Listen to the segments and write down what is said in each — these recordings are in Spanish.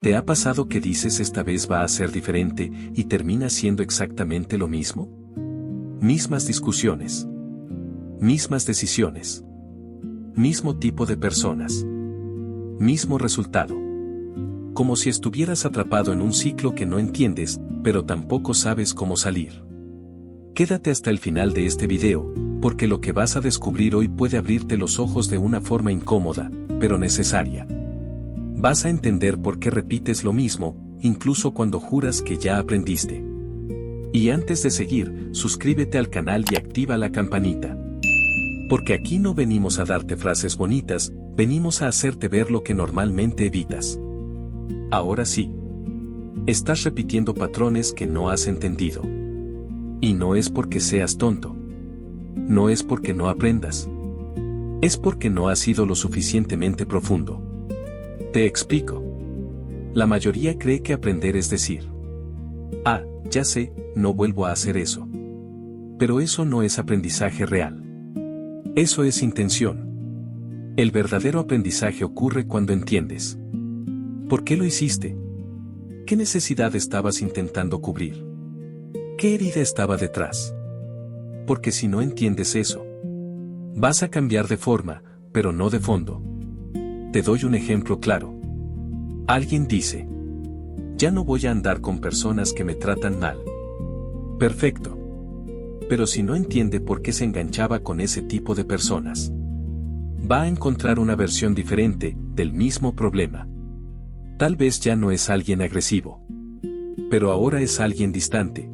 ¿Te ha pasado que dices esta vez va a ser diferente y termina siendo exactamente lo mismo? Mismas discusiones. Mismas decisiones. Mismo tipo de personas. Mismo resultado. Como si estuvieras atrapado en un ciclo que no entiendes, pero tampoco sabes cómo salir. Quédate hasta el final de este video, porque lo que vas a descubrir hoy puede abrirte los ojos de una forma incómoda, pero necesaria. Vas a entender por qué repites lo mismo, incluso cuando juras que ya aprendiste. Y antes de seguir, suscríbete al canal y activa la campanita. Porque aquí no venimos a darte frases bonitas, venimos a hacerte ver lo que normalmente evitas. Ahora sí. Estás repitiendo patrones que no has entendido. Y no es porque seas tonto. No es porque no aprendas. Es porque no has sido lo suficientemente profundo. Te explico. La mayoría cree que aprender es decir: ah, ya sé, no vuelvo a hacer eso. Pero eso no es aprendizaje real. Eso es intención. El verdadero aprendizaje ocurre cuando entiendes. ¿Por qué lo hiciste? ¿Qué necesidad estabas intentando cubrir? ¿Qué herida estaba detrás? Porque si no entiendes eso, vas a cambiar de forma, pero no de fondo. Te doy un ejemplo claro. Alguien dice: ya no voy a andar con personas que me tratan mal. Perfecto. Pero si no entiende por qué se enganchaba con ese tipo de personas, va a encontrar una versión diferente del mismo problema. Tal vez ya no es alguien agresivo, pero ahora es alguien distante,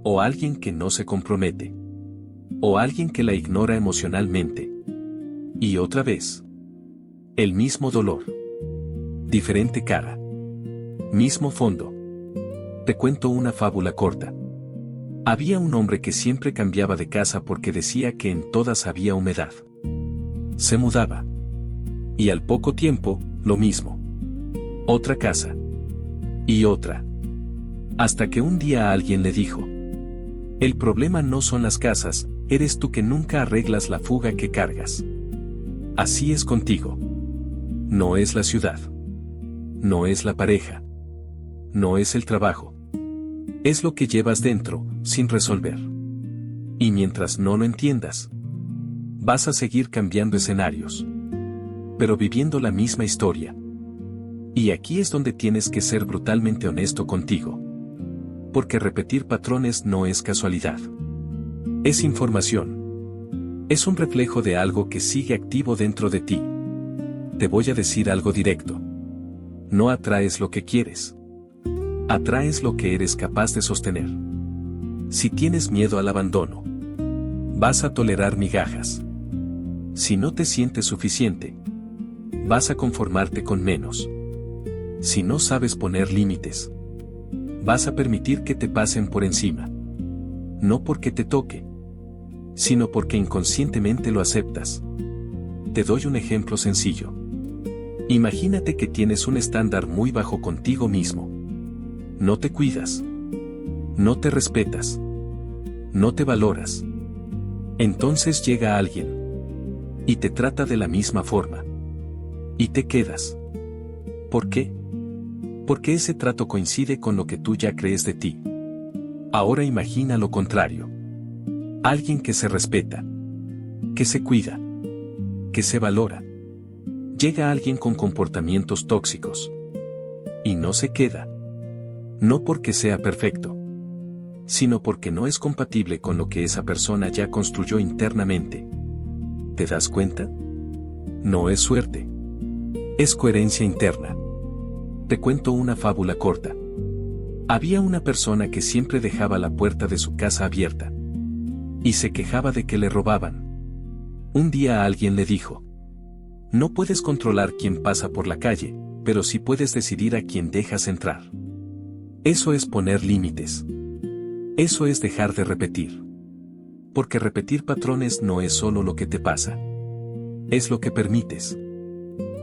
o alguien que no se compromete, o alguien que la ignora emocionalmente. Y otra vez, el mismo dolor, diferente cara, mismo fondo. Te cuento una fábula corta. Había un hombre que siempre cambiaba de casa porque decía que en todas había humedad. Se mudaba. Y al poco tiempo, lo mismo. Otra casa. Y otra. Hasta que un día alguien le dijo: el problema no son las casas, eres tú que nunca arreglas la fuga que cargas. Así es contigo. No es la ciudad. No es la pareja. No es el trabajo. Es lo que llevas dentro, sin resolver. Y mientras no lo entiendas, vas a seguir cambiando escenarios, pero viviendo la misma historia. Y aquí es donde tienes que ser brutalmente honesto contigo. Porque repetir patrones no es casualidad. Es información. Es un reflejo de algo que sigue activo dentro de ti. Te voy a decir algo directo. No atraes lo que quieres. Atraes lo que eres capaz de sostener. Si tienes miedo al abandono, vas a tolerar migajas. Si no te sientes suficiente, vas a conformarte con menos. Si no sabes poner límites, vas a permitir que te pasen por encima. No porque te toque, sino porque inconscientemente lo aceptas. Te doy un ejemplo sencillo. Imagínate que tienes un estándar muy bajo contigo mismo. No te cuidas. No te respetas. No te valoras. Entonces llega alguien y te trata de la misma forma. Y te quedas. ¿Por qué? Porque ese trato coincide con lo que tú ya crees de ti. Ahora imagina lo contrario. Alguien que se respeta, que se cuida, que se valora. Llega alguien con comportamientos tóxicos. Y no se queda. No porque sea perfecto, sino porque no es compatible con lo que esa persona ya construyó internamente. ¿Te das cuenta? No es suerte. Es coherencia interna. Te cuento una fábula corta. Había una persona que siempre dejaba la puerta de su casa abierta. Y se quejaba de que le robaban. Un día alguien le dijo: no puedes controlar quién pasa por la calle, pero sí puedes decidir a quién dejas entrar. Eso es poner límites. Eso es dejar de repetir. Porque repetir patrones no es solo lo que te pasa. Es lo que permites.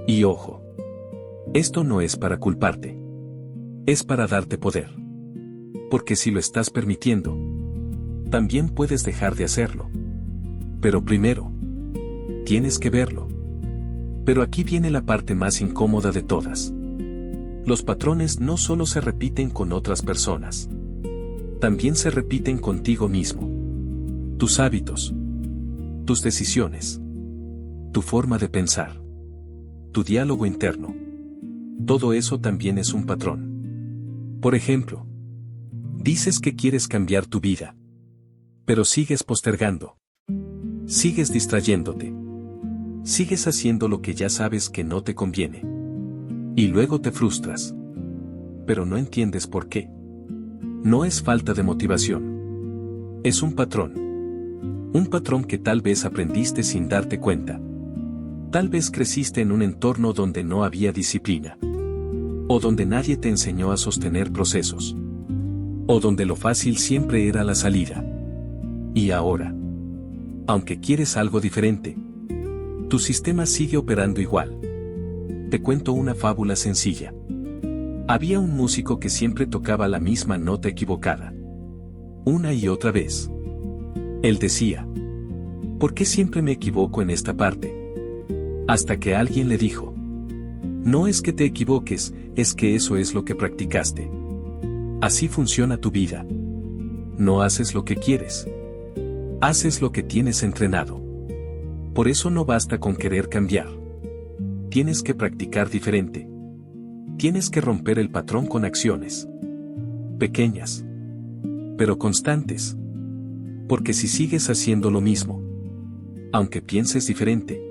Y ojo. Esto no es para culparte. Es para darte poder. Porque si lo estás permitiendo, también puedes dejar de hacerlo. Pero primero, tienes que verlo. Pero aquí viene la parte más incómoda de todas. Los patrones no solo se repiten con otras personas. También se repiten contigo mismo. Tus hábitos. Tus decisiones. Tu forma de pensar. Tu diálogo interno. Todo eso también es un patrón. Por ejemplo, dices que quieres cambiar tu vida. Pero sigues postergando. Sigues distrayéndote. Sigues haciendo lo que ya sabes que no te conviene. Y luego te frustras. Pero no entiendes por qué. No es falta de motivación. Es un patrón. Un patrón que tal vez aprendiste sin darte cuenta. Tal vez creciste en un entorno donde no había disciplina. O donde nadie te enseñó a sostener procesos. O donde lo fácil siempre era la salida. Y ahora, aunque quieres algo diferente, tu sistema sigue operando igual. Te cuento una fábula sencilla. Había un músico que siempre tocaba la misma nota equivocada. Una y otra vez. Él decía, ¿por qué siempre me equivoco en esta parte? Hasta que alguien le dijo, no es que te equivoques, es que eso es lo que practicaste. Así funciona tu vida. No haces lo que quieres. Haces lo que tienes entrenado. Por eso no basta con querer cambiar. Tienes que practicar diferente. Tienes que romper el patrón con acciones. Pequeñas. Pero constantes. Porque si sigues haciendo lo mismo, aunque pienses diferente,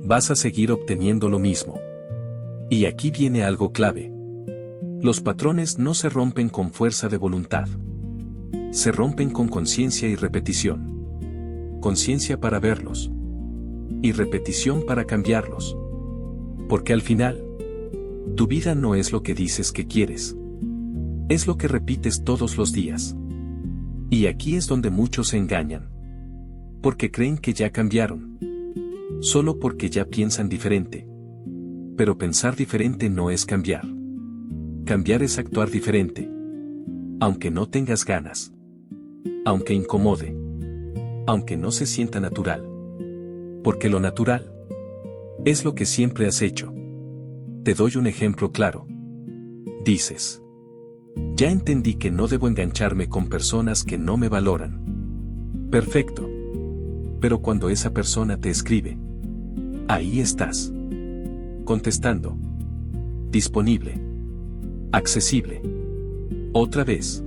vas a seguir obteniendo lo mismo. Y aquí viene algo clave. Los patrones no se rompen con fuerza de voluntad. Se rompen con conciencia y repetición. Conciencia para verlos. Y repetición para cambiarlos. Porque al final, tu vida no es lo que dices que quieres. Es lo que repites todos los días. Y aquí es donde muchos se engañan. Porque creen que ya cambiaron. Solo porque ya piensan diferente. Pero pensar diferente no es cambiar. Cambiar es actuar diferente. Aunque no tengas ganas. Aunque incomode. Aunque no se sienta natural. Porque lo natural es lo que siempre has hecho. Te doy un ejemplo claro. Dices, ya entendí que no debo engancharme con personas que no me valoran. Perfecto. Pero cuando esa persona te escribe, ahí estás. Contestando. Disponible. Accesible. Otra vez.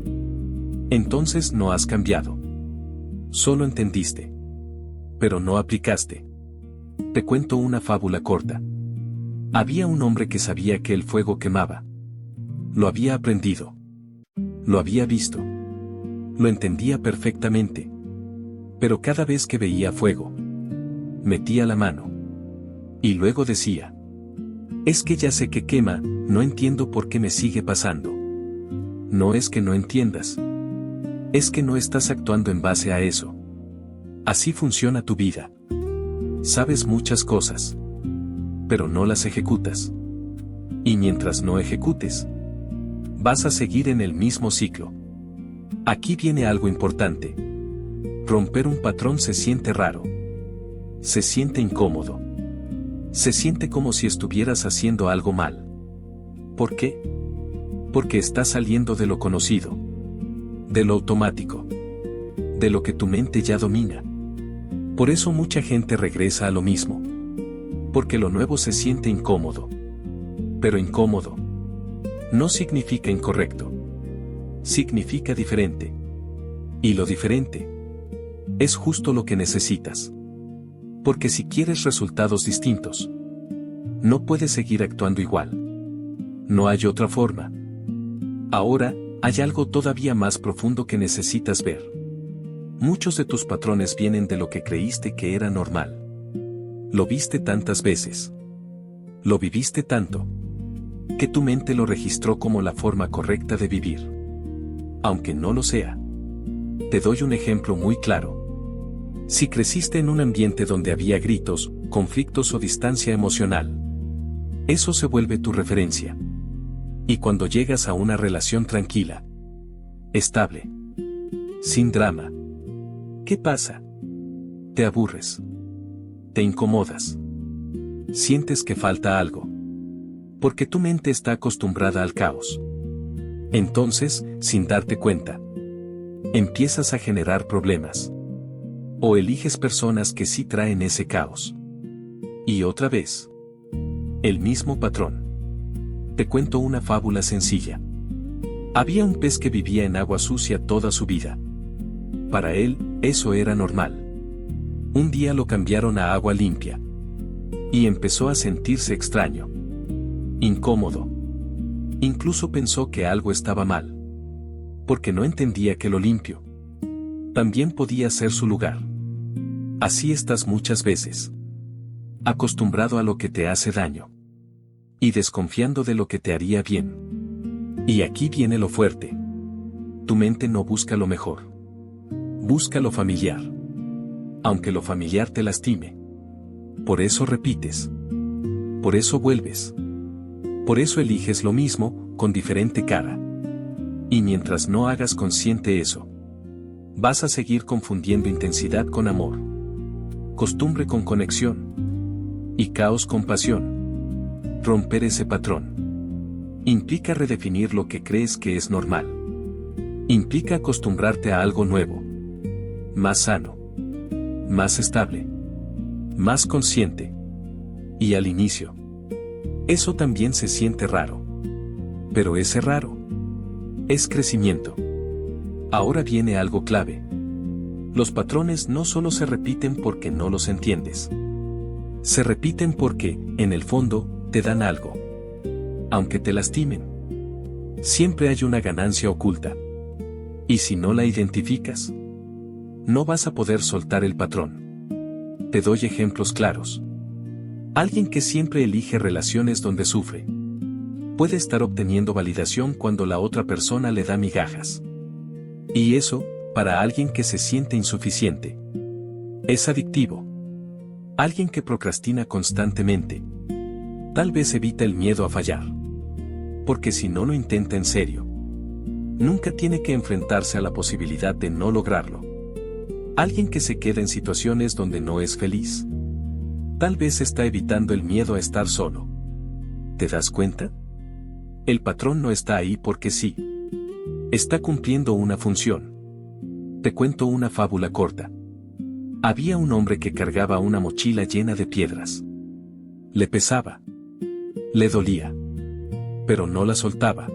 Entonces no has cambiado. Solo entendiste. Pero no aplicaste. Te cuento una fábula corta. Había un hombre que sabía que el fuego quemaba. Lo había aprendido. Lo había visto. Lo entendía perfectamente. Pero cada vez que veía fuego, metía la mano. Y luego decía, es que ya sé que quema, no entiendo por qué me sigue pasando. No es que no entiendas. Es que no estás actuando en base a eso. Así funciona tu vida. Sabes muchas cosas, pero no las ejecutas. Y mientras no ejecutes, vas a seguir en el mismo ciclo. Aquí viene algo importante. Romper un patrón se siente raro. Se siente incómodo. Se siente como si estuvieras haciendo algo mal. ¿Por qué? Porque estás saliendo de lo conocido. De lo automático. De lo que tu mente ya domina. Por eso mucha gente regresa a lo mismo. Porque lo nuevo se siente incómodo. Pero incómodo no significa incorrecto. Significa diferente. Y lo diferente es justo lo que necesitas. Porque si quieres resultados distintos, no puedes seguir actuando igual. No hay otra forma. Ahora, hay algo todavía más profundo que necesitas ver. Muchos de tus patrones vienen de lo que creíste que era normal. Lo viste tantas veces. Lo viviste tanto. Que tu mente lo registró como la forma correcta de vivir. Aunque no lo sea. Te doy un ejemplo muy claro. Si creciste en un ambiente donde había gritos, conflictos o distancia emocional, eso se vuelve tu referencia. Y cuando llegas a una relación tranquila, estable, sin drama, ¿qué pasa? Te aburres. Te incomodas. Sientes que falta algo. Porque tu mente está acostumbrada al caos. Entonces, sin darte cuenta, empiezas a generar problemas. O eliges personas que sí traen ese caos. Y otra vez, el mismo patrón. Te cuento una fábula sencilla. Había un pez que vivía en agua sucia toda su vida. Para él, eso era normal. Un día lo cambiaron a agua limpia. Y empezó a sentirse extraño. Incómodo. Incluso pensó que algo estaba mal. Porque no entendía que lo limpio también podía ser su lugar. Así estás muchas veces. Acostumbrado a lo que te hace daño. Y desconfiando de lo que te haría bien. Y aquí viene lo fuerte. Tu mente no busca lo mejor. Busca lo familiar. Aunque lo familiar te lastime. Por eso repites. Por eso vuelves. Por eso eliges lo mismo, con diferente cara. Y mientras no hagas consciente eso, vas a seguir confundiendo intensidad con amor. Costumbre con conexión. Y caos con pasión. Romper ese patrón implica redefinir lo que crees que es normal. Implica acostumbrarte a algo nuevo. Más sano. Más estable. Más consciente. Y al inicio, eso también se siente raro. Pero ese raro es crecimiento. Ahora viene algo clave. Los patrones no solo se repiten porque no los entiendes. Se repiten porque, en el fondo, te dan algo. Aunque te lastimen. Siempre hay una ganancia oculta. Y si no la identificas, no vas a poder soltar el patrón. Te doy ejemplos claros. Alguien que siempre elige relaciones donde sufre. Puede estar obteniendo validación cuando la otra persona le da migajas. Y eso, para alguien que se siente insuficiente, es adictivo. Alguien que procrastina constantemente. Tal vez evita el miedo a fallar. Porque si no lo intenta en serio, nunca tiene que enfrentarse a la posibilidad de no lograrlo. Alguien que se queda en situaciones donde no es feliz. Tal vez está evitando el miedo a estar solo. ¿Te das cuenta? El patrón no está ahí porque sí. Está cumpliendo una función. Te cuento una fábula corta. Había un hombre que cargaba una mochila llena de piedras. Le pesaba. Le dolía. Pero no la soltaba.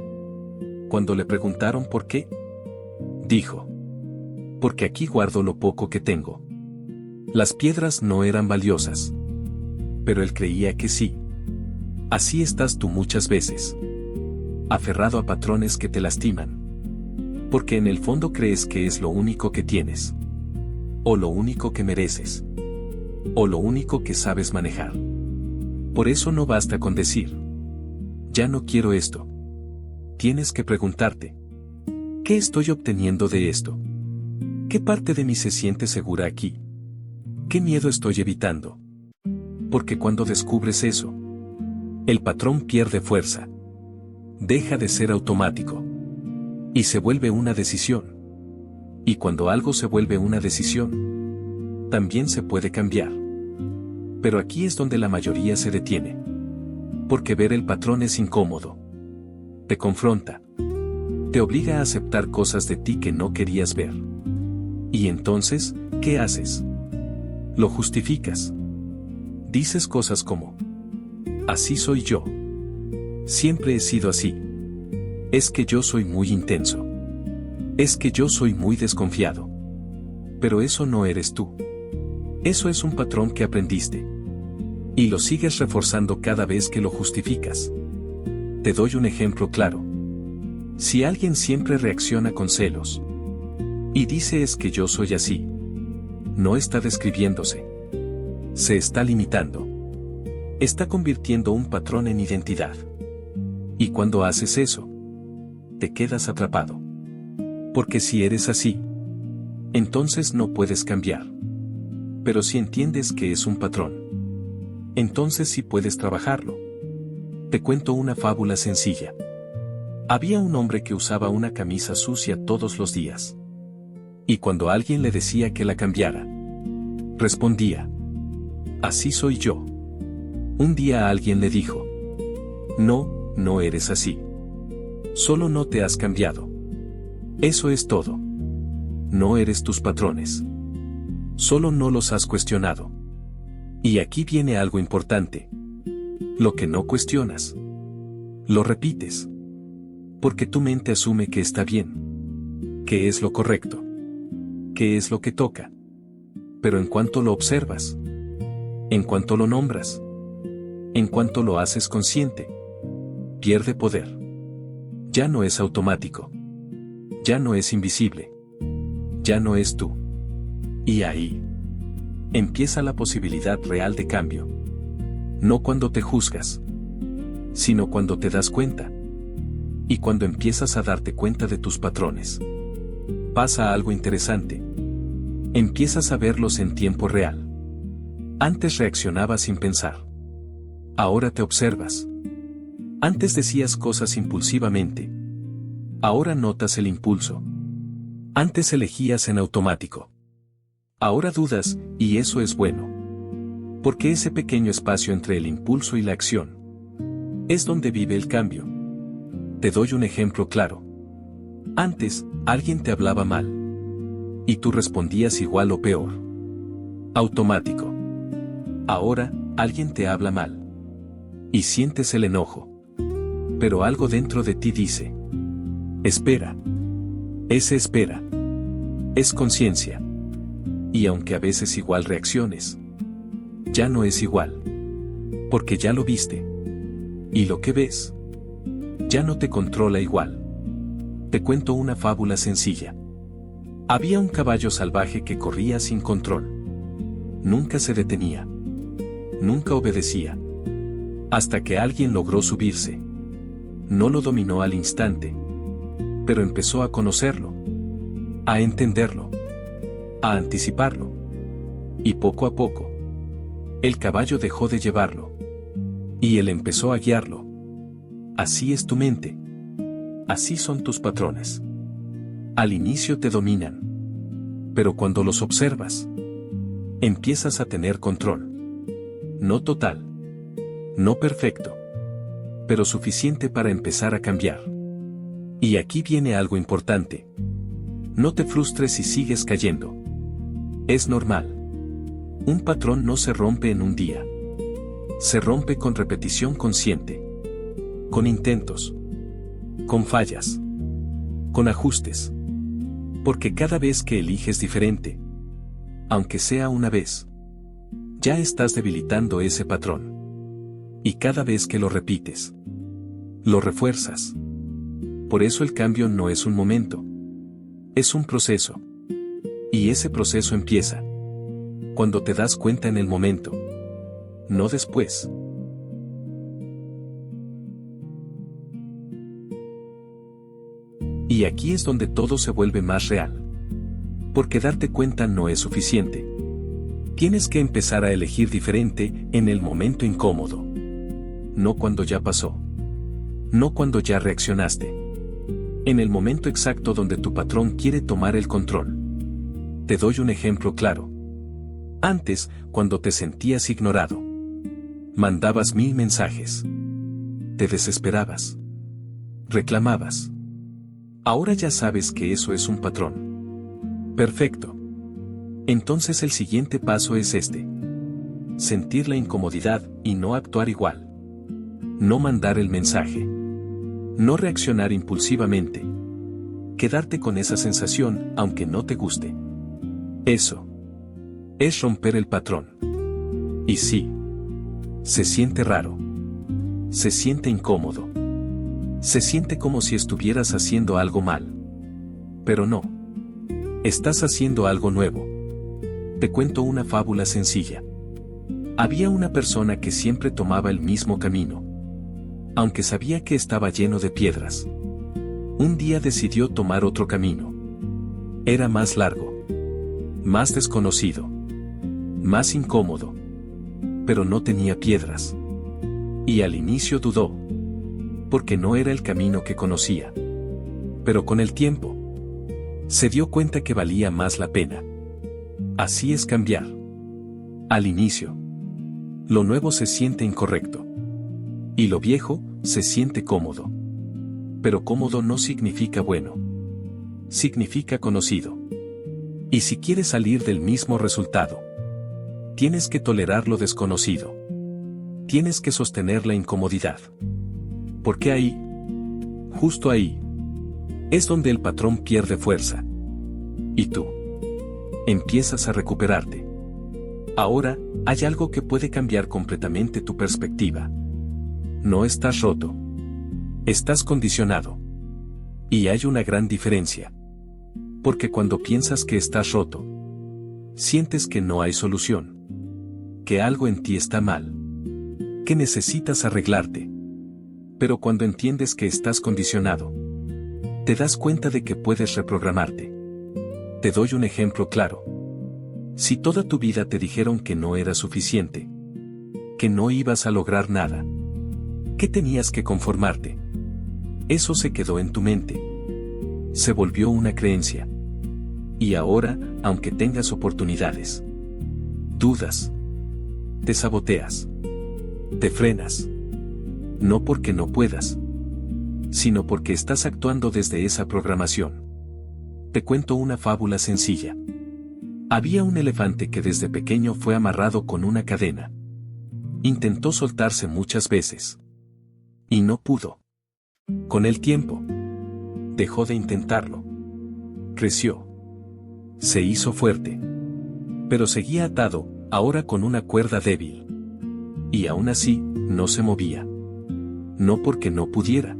Cuando le preguntaron por qué, dijo: porque aquí guardo lo poco que tengo. Las piedras no eran valiosas. Pero él creía que sí. Así estás tú muchas veces. Aferrado a patrones que te lastiman. Porque en el fondo crees que es lo único que tienes. O lo único que mereces. O lo único que sabes manejar. Por eso no basta con decir: ya no quiero esto. Tienes que preguntarte: ¿qué estoy obteniendo de esto? ¿Qué parte de mí se siente segura aquí? ¿Qué miedo estoy evitando? Porque cuando descubres eso, el patrón pierde fuerza. Deja de ser automático. Y se vuelve una decisión. Y cuando algo se vuelve una decisión, también se puede cambiar. Pero aquí es donde la mayoría se detiene. Porque ver el patrón es incómodo. Te confronta. Te obliga a aceptar cosas de ti que no querías ver. Y entonces, ¿qué haces? Lo justificas. Dices cosas como: así soy yo. Siempre he sido así. Es que yo soy muy intenso. Es que yo soy muy desconfiado. Pero eso no eres tú. Eso es un patrón que aprendiste. Y lo sigues reforzando cada vez que lo justificas. Te doy un ejemplo claro. Si alguien siempre reacciona con celos y dice es que yo soy así, no está describiéndose. Se está limitando. Está convirtiendo un patrón en identidad. Y cuando haces eso, te quedas atrapado. Porque si eres así, entonces no puedes cambiar. Pero si entiendes que es un patrón, entonces sí puedes trabajarlo. Te cuento una fábula sencilla. Había un hombre que usaba una camisa sucia todos los días. Y cuando alguien le decía que la cambiara, respondía: así soy yo. Un día alguien le dijo: No, no eres así. Solo no te has cambiado. Eso es todo. No eres tus patrones. Solo no los has cuestionado. Y aquí viene algo importante. Lo que no cuestionas. Lo repites. Porque tu mente asume que está bien. Que es lo correcto. Que es lo que toca. Pero en cuanto lo observas, en cuanto lo nombras, en cuanto lo haces consciente, pierde poder. Ya no es automático. Ya no es invisible. Ya no es tú. Y ahí empieza la posibilidad real de cambio. No cuando te juzgas, sino cuando te das cuenta. Y cuando empiezas a darte cuenta de tus patrones. Pasa algo interesante. Empiezas a verlos en tiempo real. Antes reaccionabas sin pensar. Ahora te observas. Antes decías cosas impulsivamente. Ahora notas el impulso. Antes elegías en automático. Ahora dudas, y eso es bueno. Porque ese pequeño espacio entre el impulso y la acción es donde vive el cambio. Te doy un ejemplo claro. Antes, alguien te hablaba mal. Y tú respondías igual o peor. Automático. Ahora, alguien te habla mal. Y sientes el enojo. Pero algo dentro de ti dice: espera. Ese espera. Es conciencia. Y aunque a veces igual reacciones, ya no es igual. Porque ya lo viste. Y lo que ves ya no te controla igual. Te cuento una fábula sencilla. Había un caballo salvaje que corría sin control. Nunca se detenía. Nunca obedecía. Hasta que alguien logró subirse. No lo dominó al instante. Pero empezó a conocerlo. A entenderlo. A anticiparlo. Y poco a poco, el caballo dejó de llevarlo. Y él empezó a guiarlo. Así es tu mente. Así son tus patrones. Al inicio te dominan. Pero cuando los observas, empiezas a tener control. No total. No perfecto. Pero suficiente para empezar a cambiar. Y aquí viene algo importante. No te frustres si sigues cayendo. Es normal. Un patrón no se rompe en un día. Se rompe con repetición consciente. Con intentos. Con fallas. Con ajustes. Porque cada vez que eliges diferente, aunque sea una vez, ya estás debilitando ese patrón. Y cada vez que lo repites, lo refuerzas. Por eso el cambio no es un momento. Es un proceso. Y ese proceso empieza cuando te das cuenta en el momento, no después. Y aquí es donde todo se vuelve más real. Porque darte cuenta no es suficiente. Tienes que empezar a elegir diferente en el momento incómodo. No cuando ya pasó. No cuando ya reaccionaste. En el momento exacto donde tu patrón quiere tomar el control. Te doy un ejemplo claro. Antes, cuando te sentías ignorado, mandabas 1000 mensajes. Te desesperabas. Reclamabas. Ahora ya sabes que eso es un patrón. Perfecto. Entonces el siguiente paso es este. Sentir la incomodidad y no actuar igual. No mandar el mensaje. No reaccionar impulsivamente. Quedarte con esa sensación aunque no te guste. Eso es romper el patrón. Y sí, se siente raro. Se siente incómodo. Se siente como si estuvieras haciendo algo mal. Pero no. Estás haciendo algo nuevo. Te cuento una fábula sencilla. Había una persona que siempre tomaba el mismo camino. Aunque sabía que estaba lleno de piedras. Un día decidió tomar otro camino. Era más largo. Más desconocido. Más incómodo. Pero no tenía piedras. Y al inicio dudó. Porque no era el camino que conocía. Pero con el tiempo, se dio cuenta que valía más la pena. Así es cambiar. Al inicio, lo nuevo se siente incorrecto. Y lo viejo se siente cómodo. Pero cómodo no significa bueno. Significa conocido. Y si quieres salir del mismo resultado, tienes que tolerar lo desconocido. Tienes que sostener la incomodidad. Porque ahí, justo ahí, es donde el patrón pierde fuerza. Y tú empiezas a recuperarte. Ahora, hay algo que puede cambiar completamente tu perspectiva. No estás roto. Estás condicionado. Y hay una gran diferencia. Porque cuando piensas que estás roto, sientes que no hay solución. Que algo en ti está mal. Que necesitas arreglarte. Pero cuando entiendes que estás condicionado, te das cuenta de que puedes reprogramarte. Te doy un ejemplo claro. Si toda tu vida te dijeron que no era suficiente, que no ibas a lograr nada, que tenías que conformarte, eso se quedó en tu mente. Se volvió una creencia. Y ahora, aunque tengas oportunidades, dudas, te saboteas, te frenas. No porque no puedas, sino porque estás actuando desde esa programación. Te cuento una fábula sencilla. Había un elefante que desde pequeño fue amarrado con una cadena. Intentó soltarse muchas veces. Y no pudo. Con el tiempo, dejó de intentarlo. Creció. Se hizo fuerte. Pero seguía atado, ahora con una cuerda débil. Y aún así, no se movía. No porque no pudiera,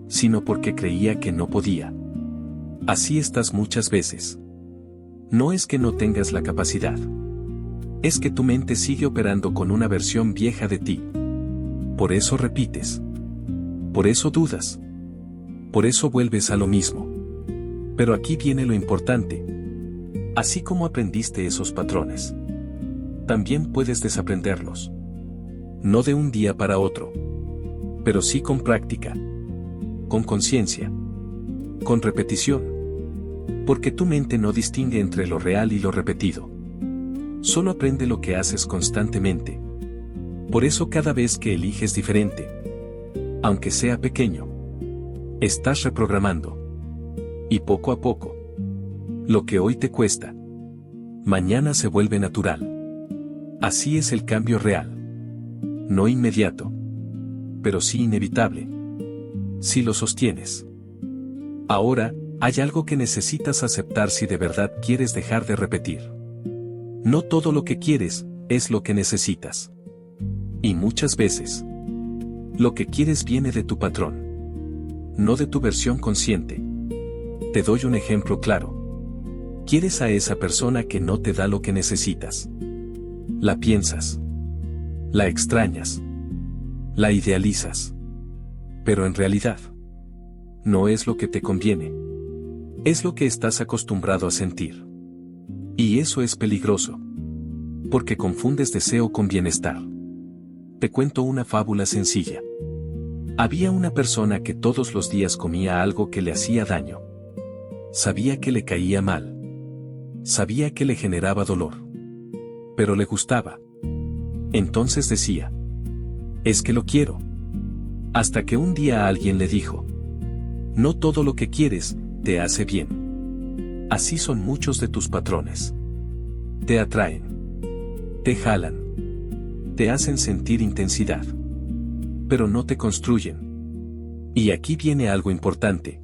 sino porque creía que no podía. Así estás muchas veces. No es que no tengas la capacidad. Es que tu mente sigue operando con una versión vieja de ti. Por eso repites. Por eso dudas. Por eso vuelves a lo mismo. Pero aquí viene lo importante. Así como aprendiste esos patrones, también puedes desaprenderlos. No de un día para otro, pero sí con práctica, con conciencia, con repetición. Porque tu mente no distingue entre lo real y lo repetido. Solo aprende lo que haces constantemente. Por eso cada vez que eliges diferente, aunque sea pequeño, estás reprogramando. Y poco a poco, lo que hoy te cuesta, mañana se vuelve natural. Así es el cambio real. No inmediato, pero sí inevitable. Si lo sostienes. Ahora, hay algo que necesitas aceptar si de verdad quieres dejar de repetir. No todo lo que quieres es lo que necesitas. Y muchas veces, lo que quieres viene de tu patrón, no de tu versión consciente. Te doy un ejemplo claro. Quieres a esa persona que no te da lo que necesitas. La piensas. La extrañas. La idealizas. Pero en realidad, no es lo que te conviene. Es lo que estás acostumbrado a sentir. Y eso es peligroso. Porque confundes deseo con bienestar. Te cuento una fábula sencilla. Había una persona que todos los días comía algo que le hacía daño. Sabía que le caía mal. Sabía que le generaba dolor. Pero le gustaba. Entonces decía: es que lo quiero. Hasta que un día alguien le dijo: no todo lo que quieres te hace bien. Así son muchos de tus patrones. Te atraen. Te jalan. Te hacen sentir intensidad. Pero no te construyen. Y aquí viene algo importante.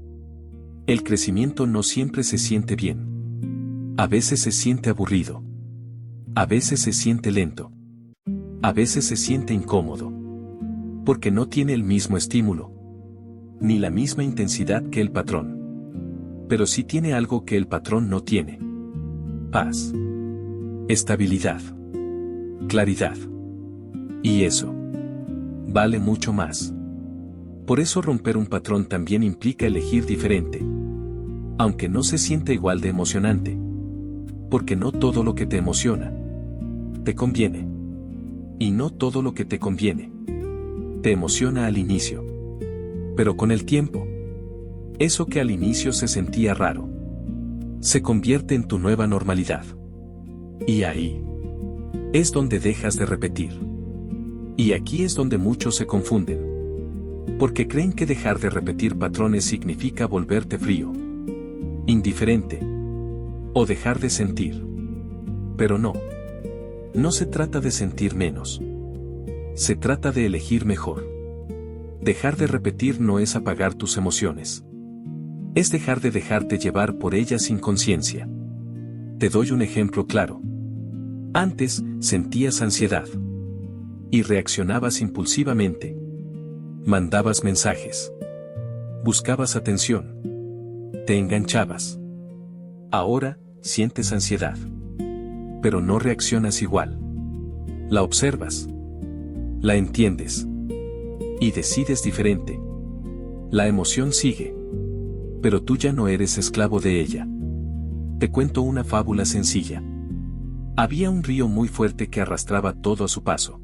El crecimiento no siempre se siente bien. A veces se siente aburrido. A veces se siente lento. A veces se siente incómodo. Porque no tiene el mismo estímulo. Ni la misma intensidad que el patrón. Pero sí tiene algo que el patrón no tiene. Paz. Estabilidad. Claridad. Y eso vale mucho más. Por eso romper un patrón también implica elegir diferente. Aunque no se siente igual de emocionante. Porque no todo lo que te emociona te conviene. Y no todo lo que te conviene te emociona al inicio. Pero con el tiempo, eso que al inicio se sentía raro, se convierte en tu nueva normalidad. Y ahí es donde dejas de repetir. Y aquí es donde muchos se confunden. Porque creen que dejar de repetir patrones significa volverte frío, indiferente o dejar de sentir. Pero no. No se trata de sentir menos. Se trata de elegir mejor. Dejar de repetir no es apagar tus emociones. Es dejar de dejarte llevar por ellas sin conciencia. Te doy un ejemplo claro. Antes, sentías ansiedad. Y reaccionabas impulsivamente. Mandabas mensajes. Buscabas atención. Te enganchabas. Ahora, sientes ansiedad. Pero no reaccionas igual. La observas. La entiendes. Y decides diferente. La emoción sigue. Pero tú ya no eres esclavo de ella. Te cuento una fábula sencilla. Había un río muy fuerte que arrastraba todo a su paso.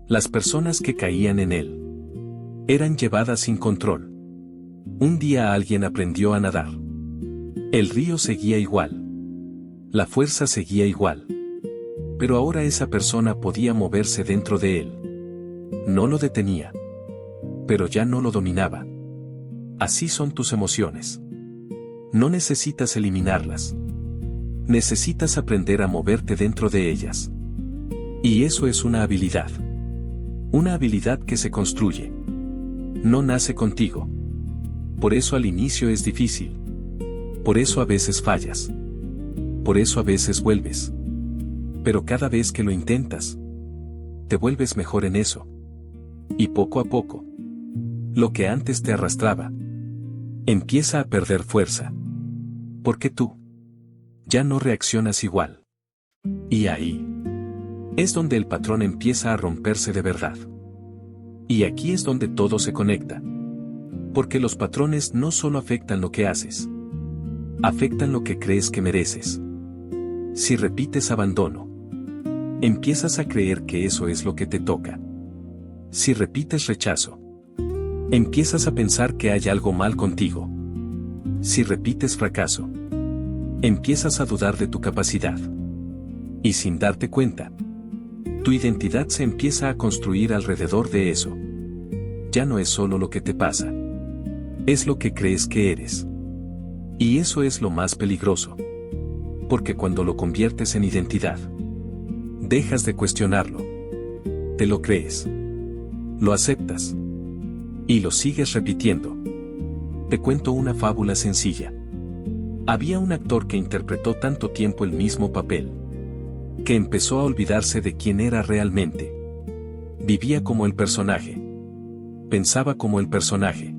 Las personas que caían en él eran llevadas sin control. Un día alguien aprendió a nadar. El río seguía igual. La fuerza seguía igual. Pero ahora esa persona podía moverse dentro de él. No lo detenía. Pero ya no lo dominaba. Así son tus emociones. No necesitas eliminarlas. Necesitas aprender a moverte dentro de ellas. Y eso es una habilidad. Una habilidad que se construye. No nace contigo. Por eso al inicio es difícil. Por eso a veces fallas. Por eso a veces vuelves. Pero cada vez que lo intentas, te vuelves mejor en eso. Y poco a poco, lo que antes te arrastraba, empieza a perder fuerza. Porque tú ya no reaccionas igual. Y ahí es donde el patrón empieza a romperse de verdad. Y aquí es donde todo se conecta. Porque los patrones no solo afectan lo que haces, afectan lo que crees que mereces. Si repites abandono, empiezas a creer que eso es lo que te toca. Si repites rechazo, empiezas a pensar que hay algo mal contigo. Si repites fracaso, empiezas a dudar de tu capacidad. Y sin darte cuenta, tu identidad se empieza a construir alrededor de eso. Ya no es solo lo que te pasa. Es lo que crees que eres. Y eso es lo más peligroso. Porque cuando lo conviertes en identidad, dejas de cuestionarlo. Te lo crees. Lo aceptas. Y lo sigues repitiendo. Te cuento una fábula sencilla. Había un actor que interpretó tanto tiempo el mismo papel, que empezó a olvidarse de quién era realmente. Vivía como el personaje. Pensaba como el personaje.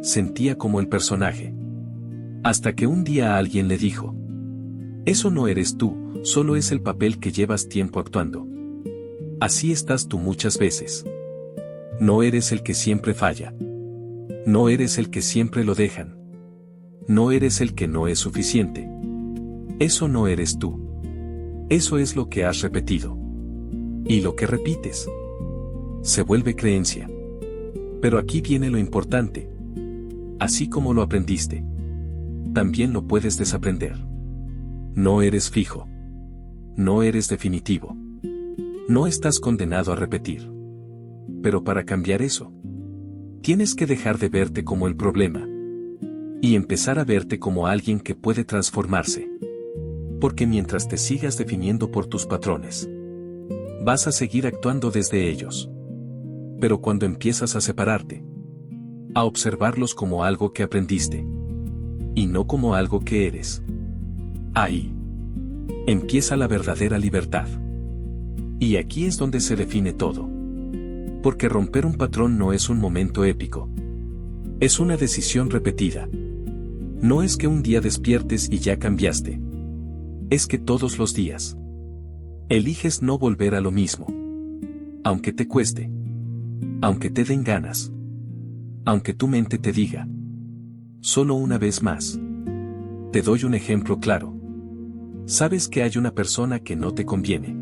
Sentía como el personaje. Hasta que un día alguien le dijo: eso no eres tú, solo es el papel que llevas tiempo actuando. Así estás tú muchas veces. No eres el que siempre falla. No eres el que siempre lo dejan. No eres el que no es suficiente. Eso no eres tú. Eso es lo que has repetido. Y lo que repites se vuelve creencia. Pero aquí viene lo importante. Así como lo aprendiste, también lo puedes desaprender. No eres fijo. No eres definitivo. No estás condenado a repetir. Pero para cambiar eso, tienes que dejar de verte como el problema y empezar a verte como alguien que puede transformarse. Porque mientras te sigas definiendo por tus patrones, vas a seguir actuando desde ellos. Pero cuando empiezas a separarte, a observarlos como algo que aprendiste, y no como algo que eres, ahí empieza la verdadera libertad. Y aquí es donde se define todo. Porque romper un patrón no es un momento épico. Es una decisión repetida. No es que un día despiertes y ya cambiaste. Es que todos los días eliges no volver a lo mismo. Aunque te cueste. Aunque te den ganas. Aunque tu mente te diga: solo una vez más. Te doy un ejemplo claro. Sabes que hay una persona que no te conviene.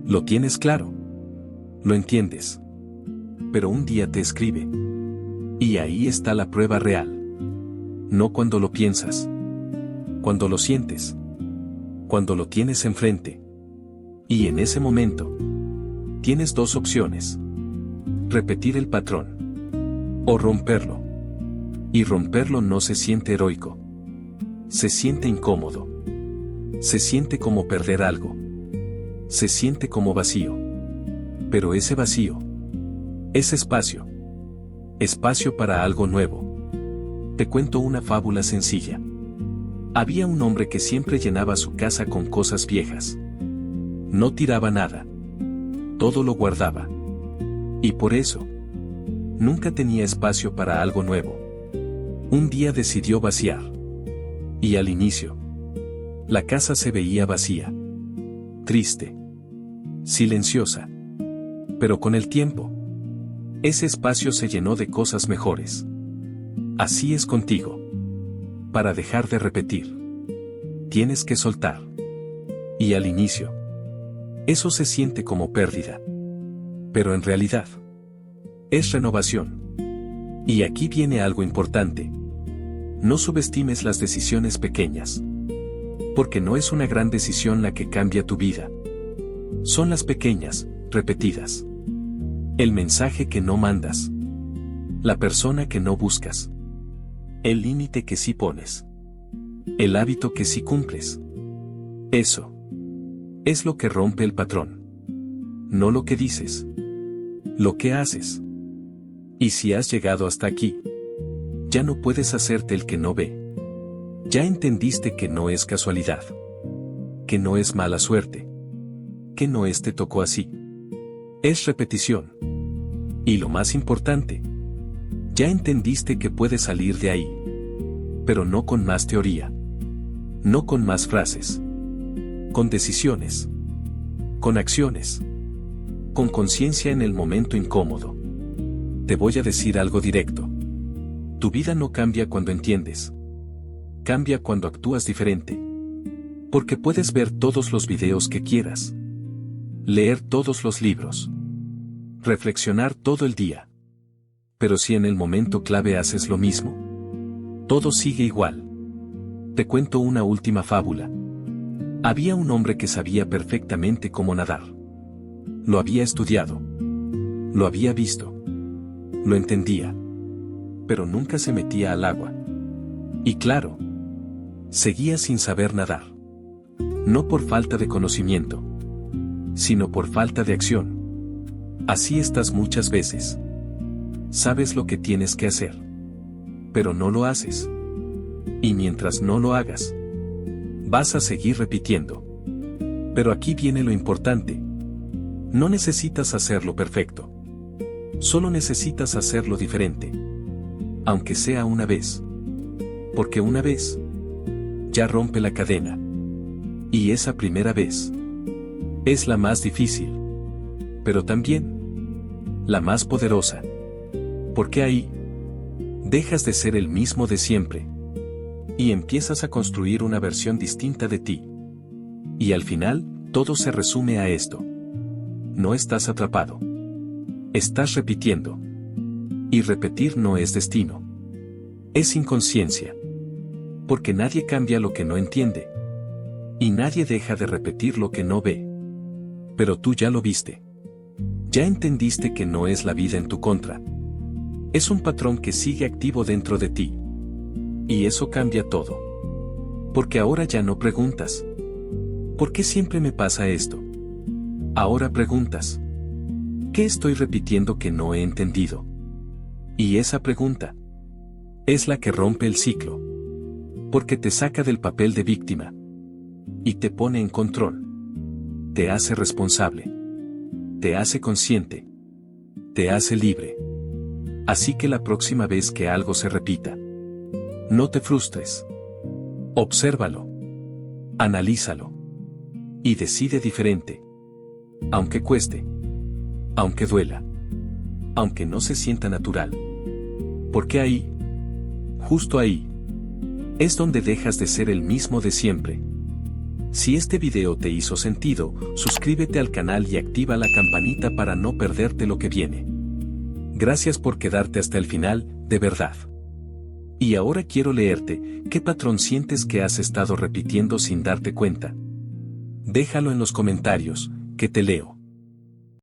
Lo tienes claro. Lo entiendes. Pero un día te escribe. Y ahí está la prueba real. No cuando lo piensas. Cuando lo sientes. Cuando lo tienes enfrente. Y en ese momento, tienes dos opciones. Repetir el patrón. O romperlo. Y romperlo no se siente heroico. Se siente incómodo. Se siente como perder algo. Se siente como vacío. Pero ese vacío es espacio. Espacio para algo nuevo. Te cuento una fábula sencilla. Había un hombre que siempre llenaba su casa con cosas viejas. No tiraba nada. Todo lo guardaba. Y por eso, nunca tenía espacio para algo nuevo. Un día decidió vaciar. Y al inicio, la casa se veía vacía. Triste. Silenciosa. Pero con el tiempo, ese espacio se llenó de cosas mejores. Así es contigo. Para dejar de repetir, tienes que soltar. Y al inicio, eso se siente como pérdida. Pero en realidad, es renovación. Y aquí viene algo importante. No subestimes las decisiones pequeñas. Porque no es una gran decisión la que cambia tu vida. Son las pequeñas, repetidas. El mensaje que no mandas. La persona que no buscas. El límite que sí pones. El hábito que sí cumples. Eso es lo que rompe el patrón. No lo que dices. Lo que haces. Y si has llegado hasta aquí, ya no puedes hacerte el que no ve. Ya entendiste que no es casualidad. Que no es mala suerte. Que no te tocó así. Es repetición. Y lo más importante, ya entendiste que puedes salir de ahí. Pero no con más teoría. No con más frases. Con decisiones. Con acciones. Con conciencia en el momento incómodo. Te voy a decir algo directo. Tu vida no cambia cuando entiendes. Cambia cuando actúas diferente. Porque puedes ver todos los videos que quieras. Leer todos los libros. Reflexionar todo el día. Pero si en el momento clave haces lo mismo, todo sigue igual. Te cuento una última fábula. Había un hombre que sabía perfectamente cómo nadar. Lo había estudiado. Lo había visto. Lo entendía. Pero nunca se metía al agua. Y claro, seguía sin saber nadar. No por falta de conocimiento, sino por falta de acción. Así estás muchas veces. Sabes lo que tienes que hacer, pero no lo haces. Y mientras no lo hagas, vas a seguir repitiendo. Pero aquí viene lo importante. No necesitas hacerlo perfecto. Solo necesitas hacerlo diferente. Aunque sea una vez. Porque una vez ya rompe la cadena. Y esa primera vez es la más difícil. Pero también la más poderosa. Porque ahí dejas de ser el mismo de siempre. Y empiezas a construir una versión distinta de ti. Y al final, todo se resume a esto. No estás atrapado. Estás repitiendo. Y repetir no es destino. Es inconsciencia. Porque nadie cambia lo que no entiende. Y nadie deja de repetir lo que no ve. Pero tú ya lo viste. Ya entendiste que no es la vida en tu contra. Es un patrón que sigue activo dentro de ti. Y eso cambia todo. Porque ahora ya no preguntas. ¿Por qué siempre me pasa esto? Ahora preguntas. ¿Qué estoy repitiendo que no he entendido? Y esa pregunta es la que rompe el ciclo. Porque te saca del papel de víctima. Y te pone en control. Te hace responsable. Te hace consciente. Te hace libre. Así que la próxima vez que algo se repita, no te frustres. Obsérvalo. Analízalo. Y decide diferente. Aunque cueste. Aunque duela. Aunque no se sienta natural. Porque ahí, justo ahí, es donde dejas de ser el mismo de siempre. Si este video te hizo sentido, suscríbete al canal y activa la campanita para no perderte lo que viene. Gracias por quedarte hasta el final, de verdad. Y ahora quiero leerte, ¿qué patrón sientes que has estado repitiendo sin darte cuenta? Déjalo en los comentarios, que te leo.